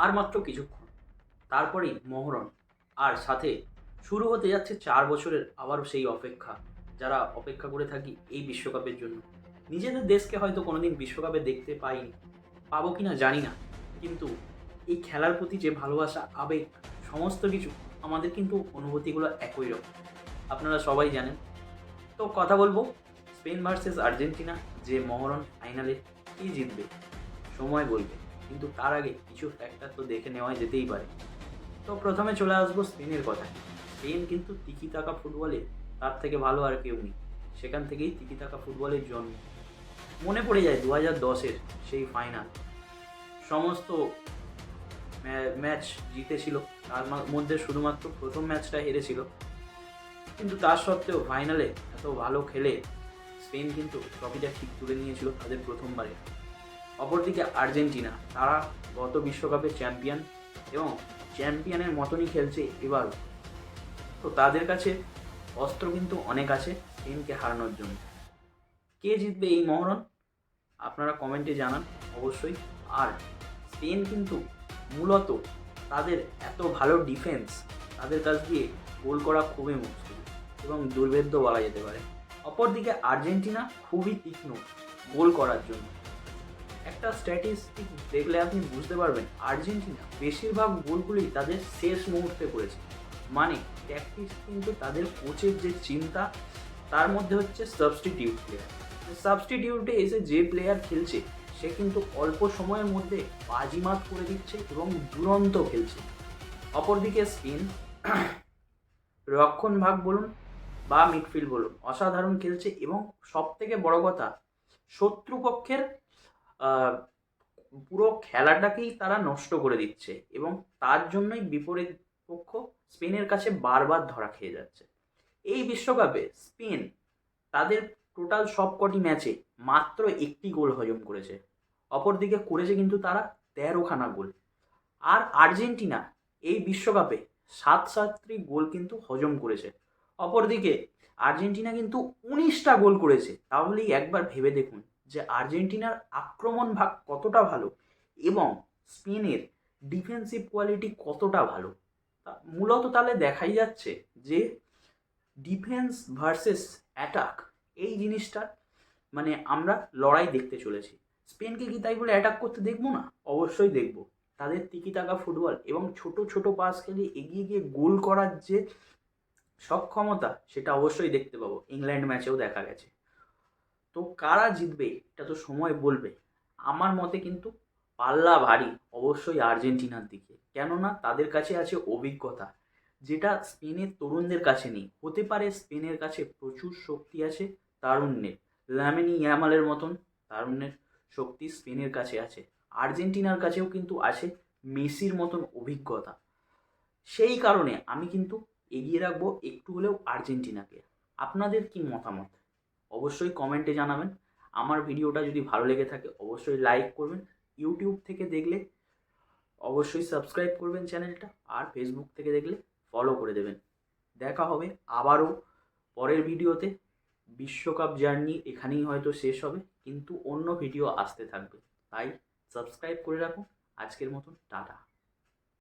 আর মাত্র কিছুক্ষণ, তারপরেই মহরণ। আর সাথে শুরু হতে যাচ্ছে 4 বছরের আবারও সেই অপেক্ষা, যারা অপেক্ষা করে থাকি এই বিশ্বকাপের জন্য। নিজেদের দেশকে হয়তো কোনোদিন বিশ্বকাপে দেখতে পাইনি, পাবো কি না জানি না, কিন্তু এই খেলার প্রতি যে ভালোবাসা, আবেগ, সমস্ত কিছু আমাদের কিন্তু অনুভূতিগুলো একই রকম, আপনারা সবাই জানেন। তো কথা বলবো স্পেন ভার্সেস আর্জেন্টিনা, যে মহরণ ফাইনালে কে জিতবে সময় বলবে, কিন্তু তার আগে কিছু ফ্যাক্টর তো দেখে নেওয়া যেতেই পারে। তো প্রথমে চলে আসবো স্পেনের কথায়। স্পেন কিন্তু তিকি তাকা ফুটবলে তার থেকে ভালো আর কেউ নেই, সেখান থেকেই তিকি তাকা ফুটবলের জন্ম। মনে পড়ে যায় 2010-এর সেই ফাইনাল, সমস্ত ম্যাচ জিতেছিল, তার মধ্যে শুধুমাত্র প্রথম ম্যাচটা হেরেছিল, কিন্তু তার সত্ত্বেও ফাইনালে এত ভালো খেলে স্পেন কিন্তু ট্রফিটা ঠিক তুলে নিয়েছিল তাদের প্রথমবারে। অপরদিকে আর্জেন্টিনা, তারা গত বিশ্বকাপের চ্যাম্পিয়ন এবং চ্যাম্পিয়নের মতনই খেলছে এবার। তো তাদের কাছে অস্ত্র কিন্তু অনেক আছে স্পেনকে হারানোর জন্য। কে জিতবে এই মহরণ আপনারা কমেন্টে জানান অবশ্যই। আর স্পেন কিন্তু মূলত তাদের এত ভালো ডিফেন্স, তাদের কাছ দিয়ে গোল করা খুবই মুশকিল এবং দুর্ভেদ্য বলা যেতে পারে। অপরদিকে আর্জেন্টিনা খুবই তীক্ষ্ণ গোল করার জন্য। একটা স্ট্যাটিস্টিক দেখলে আপনি বুঝতে পারবেন আর্জেন্টিনা বেশিরভাগ গোলগুলি তাদের শেষ মুহূর্তে করেছে। মানে ট্যাকটিক্স কিন্তু তাদের কোচের যে চিন্তা, তার মধ্যে হচ্ছে সাবস্টিটিউট প্লেয়ার। সাবস্টিটিউটে এসে যে প্লেয়ার খেলছে সে কিন্তু অল্প সময়ের মধ্যে বাজিমাত করে দিচ্ছে এবং দুরন্ত খেলছে। অপরদিকে স্পেন রক্ষণ ভাগ বলুন বা মিডফিল্ড বলুন অসাধারণ খেলছে, এবং সব থেকে বড় কথা শত্রুপক্ষের পুরো খেলাটাকেই তারা নষ্ট করে দিচ্ছে, এবং তার জন্যই বিপরীত পক্ষ স্পেনের কাছে বারবার ধরা খেয়ে যাচ্ছে। এই বিশ্বকাপে স্পেন তাদের টোটাল সব কটি ম্যাচে মাত্র একটি গোল হজম করেছে, অপরদিকে করেছে কিন্তু তারা 13খানা গোল। আর আর্জেন্টিনা এই বিশ্বকাপে 7-7টি গোল কিন্তু হজম করেছে, অপরদিকে আর্জেন্টিনা কিন্তু 19টা গোল করেছে। তাহলেই একবার ভেবে দেখুন যে আর্জেন্টিনার আক্রমণ ভাগ কতটা ভালো এবং স্পেনের ডিফেন্সিভ কোয়ালিটি কতটা ভালো। মূলত তাহলে দেখাই যাচ্ছে যে ডিফেন্স ভার্সেস অ্যাটাক, এই জিনিসটা মানে আমরা লড়াই দেখতে চলেছি। স্পেনকে কি তাই বলে অ্যাটাক করতে দেখবো না? অবশ্যই দেখব। তাদের তিকি টাকা ফুটবল এবং ছোট ছোট পাস খেলে এগিয়ে গিয়ে গোল করার যে সক্ষমতা, সেটা অবশ্যই দেখতে পাবো। ইংল্যান্ড ম্যাচেও দেখা গেছে। তো কারা জিতবে এটা তো সময় বলবে। আমার মতে কিন্তু পাল্লা ভারী অবশ্যই আর্জেন্টিনার দিকে, কেননা তাদের কাছে আছে অভিজ্ঞতা, যেটা স্পেনের তরুণদের কাছে নেই। হতে পারে স্পেনের কাছে প্রচুর শক্তি আছে তারুণ্যের, লামিনি ইয়ামালের মতন তারুণ্যের শক্তি স্পেনের কাছে আছে। আর্জেন্টিনার কাছেও কিন্তু আছে মেসির মতন অভিজ্ঞতা। সেই কারণে আমি কিন্তু এগিয়ে রাখবো একটু হলেও আর্জেন্টিনাকে। আপনাদের কি মতামত অবশ্যই কমেন্টে জানাবেন। আমার ভিডিওটা যদি ভালো লেগে থাকে অবশ্যই লাইক করবেন। ইউটিউব থেকে দেখলে অবশ্যই সাবস্ক্রাইব করবেন চ্যানেলটা, আর ফেসবুক থেকে দেখলে ফলো করে দেবেন। দেখা হবে আবারও পরের ভিডিওতে। বিশ্বকাপ জার্নি এখানেই হয়তো শেষ হবে, কিন্তু অন্য ভিডিও আসতে থাকবে, তাই সাবস্ক্রাইব করে রাখুন। আজকের মতন টাটা।